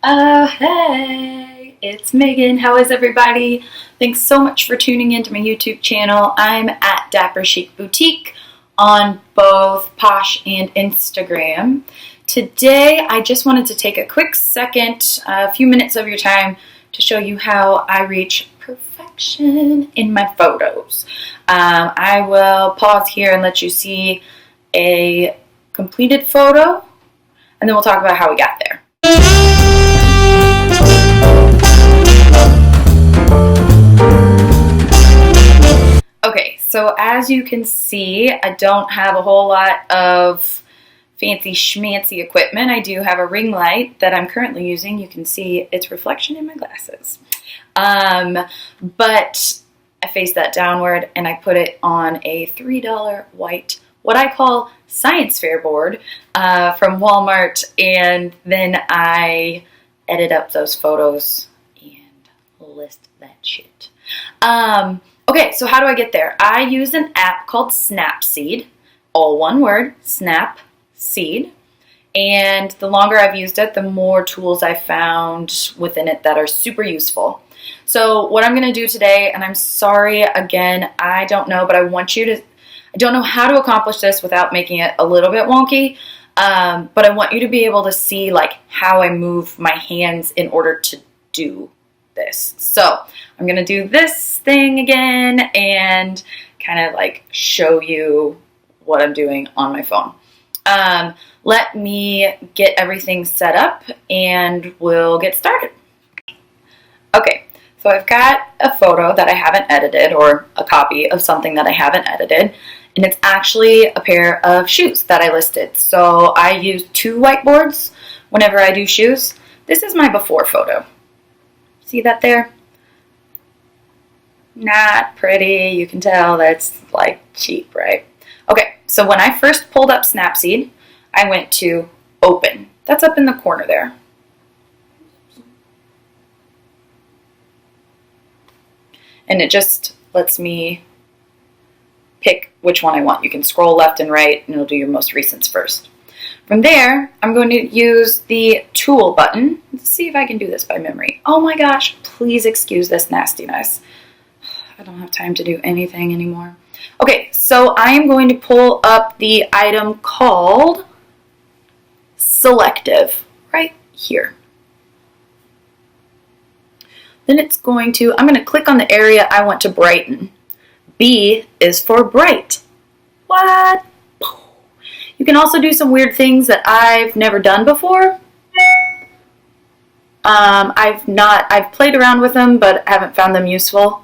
Oh, hey, it's Megan. How is everybody? Thanks so much for tuning into my YouTube channel. I'm at Dapper Chic Boutique on both Posh and Instagram. Today, I just wanted to take a quick second, a few minutes of your time to show you how I reach perfection in my photos. I will pause here and let you see a completed photo, and then we'll talk about how we got there. Okay, so as you can see, I don't have a whole lot of fancy schmancy equipment. I do have a ring light that I'm currently using. You can see its reflection in my glasses. But I face that downward and I put it on a $3 white, what I call science fair board from Walmart, and then I edit up those photos and list that shit. Okay, so how do I get there? I use an app called Snapseed, all one word, Snapseed. And the longer I've used it, the more tools I found within it that are super useful. So what I'm going to do today, and I'm sorry again, I don't know, but I don't know how to accomplish this without making it a little bit wonky, but I want you to be able to see like how I move my hands in order to do this. So I'm going to do this thing again and kind of like show you what I'm doing on my phone. Let me get everything set up and we'll get started. Okay, so I've got a photo that I haven't edited, or a copy of something that I haven't edited, and it's actually a pair of shoes that I listed. So I use two whiteboards whenever I do shoes. This is my before photo. See that there? Not pretty. You can tell that's like cheap, right? Okay, so when I first pulled up Snapseed, I went to open. That's up in the corner there. And it just lets me pick which one I want. You can scroll left and right, and it'll do your most recents first. From there, I'm going to use the tool button. Let's see if I can do this by memory. Oh my gosh, please excuse this nastiness. I don't have time to do anything anymore. Okay, so I am going to pull up the item called Selective right here. Then I'm going to click on the area I want to brighten. B is for bright. What? You can also do some weird things that I've never done before. I've played around with them, but haven't found them useful.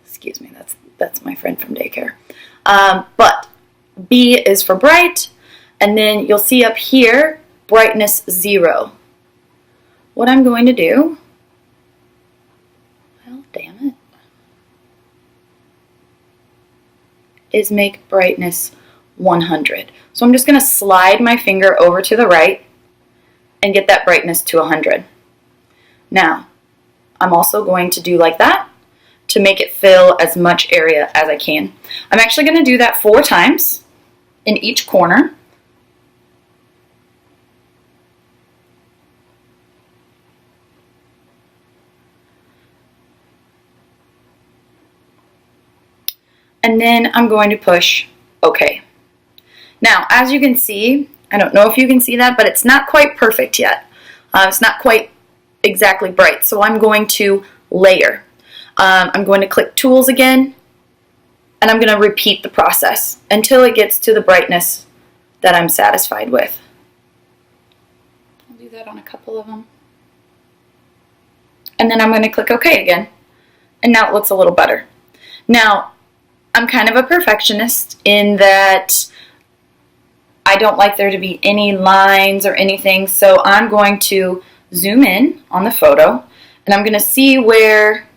Excuse me, that's my friend from daycare. But B is for bright, and then you'll see up here, brightness 0. What I'm going to do, well, damn it, is make brightness 100. So I'm just going to slide my finger over to the right and get that brightness to 100. Now, I'm also going to do like that to make it fill as much area as I can. I'm actually going to do that 4 times in each corner. And then I'm going to push OK. Now, as you can see, I don't know if you can see that, but it's not quite perfect yet. It's not quite exactly bright. So I'm going to layer. I'm going to click Tools again, and I'm going to repeat the process until it gets to the brightness that I'm satisfied with. I'll do that on a couple of them. And then I'm going to click OK again. And now it looks a little better. Now, I'm kind of a perfectionist in that I don't like there to be any lines or anything, so I'm going to zoom in on the photo, and I'm going to see where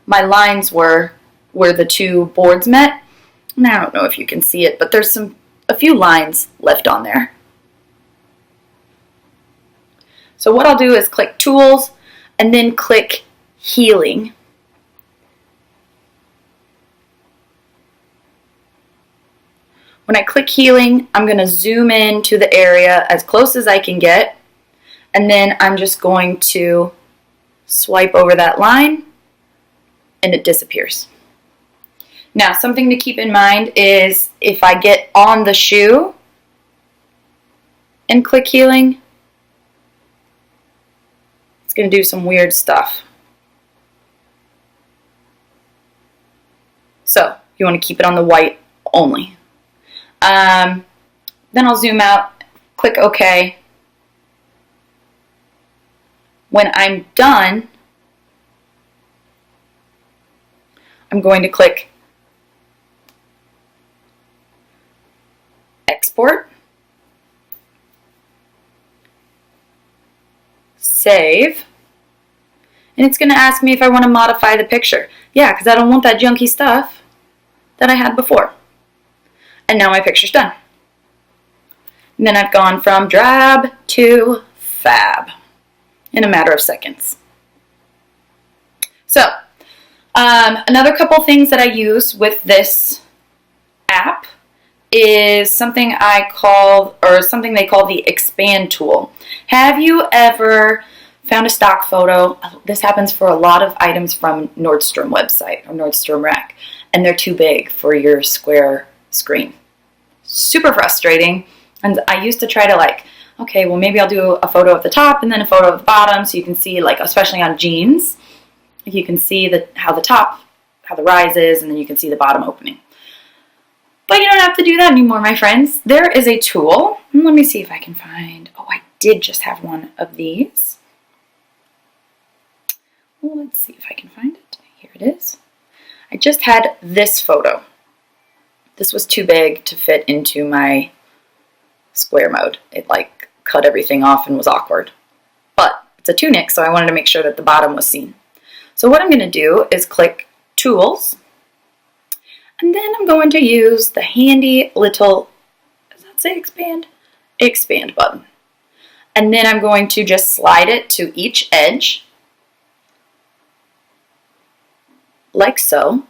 my lines were, where the two boards met. And I don't know if you can see it, but there's a few lines left on there. So what I'll do is click Tools, and then click Healing. When I click healing, I'm going to zoom in to the area as close as I can get, and then I'm just going to swipe over that line and it disappears. Now, something to keep in mind is if I get on the shoe and click healing, it's going to do some weird stuff. So you want to keep it on the white only. Then I'll zoom out, click OK. When I'm done, I'm going to click Export, Save, and it's going to ask me if I want to modify the picture. Yeah, because I don't want that junky stuff that I had before. And now my picture's done. And then I've gone from drab to fab in a matter of seconds. So, another couple things that I use with this app is something I call, or something they call the expand tool. Have you ever found a stock photo? This happens for a lot of items from Nordstrom website or Nordstrom Rack, and they're too big for your square screen. Super frustrating. And I used to try to like, okay, well maybe I'll do a photo of the top and then a photo of the bottom, so you can see, like, especially on jeans, you can see how the rise is, and then you can see the bottom opening. But you don't have to do that anymore, my friends. There is a tool. Let me see if I can find, oh, I did just have one of these. Well, let's see if I can find it. Here it is. I just had this photo. This was too big to fit into my square mode. It like cut everything off and was awkward. But it's a tunic, so I wanted to make sure that the bottom was seen. So what I'm going to do is click Tools, and then I'm going to use the handy little, does that say expand? Expand button. And then I'm going to just slide it to each edge, like so.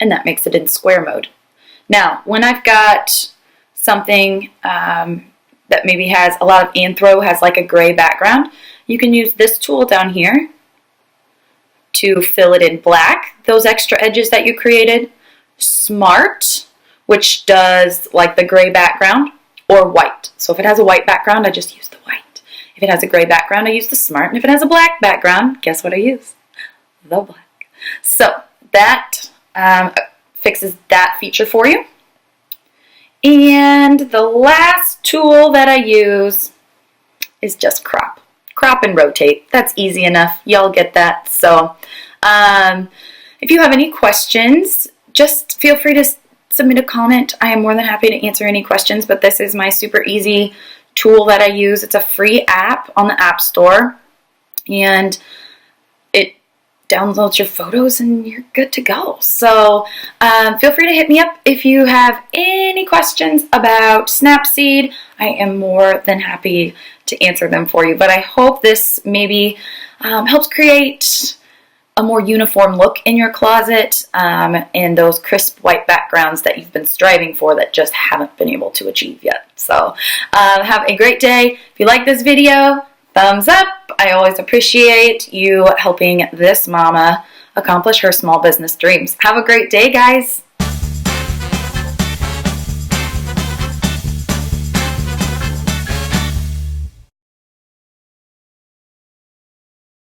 And that makes it in square mode. Now, when I've got something that maybe has a lot of anthro, has like a gray background, you can use this tool down here to fill it in black, those extra edges that you created. Smart, which does like the gray background, or white. So if it has a white background, I just use the white. If it has a gray background, I use the smart. And if it has a black background, guess what I use? The black. So that fixes that feature for you. And the last tool that I use is just crop. Crop and rotate. That's easy enough. Y'all get that. So if you have any questions, just feel free to submit a comment. I am more than happy to answer any questions, but this is my super easy tool that I use. It's a free app on the App Store, and it downloads your photos and you're good to go. So feel free to hit me up if you have any questions about Snapseed. I am more than happy to answer them for you. But I hope this maybe helps create a more uniform look in your closet and those crisp white backgrounds that you've been striving for that just haven't been able to achieve yet. So have a great day. If you like this video, thumbs up. I always appreciate you helping this mama accomplish her small business dreams. Have a great day, guys.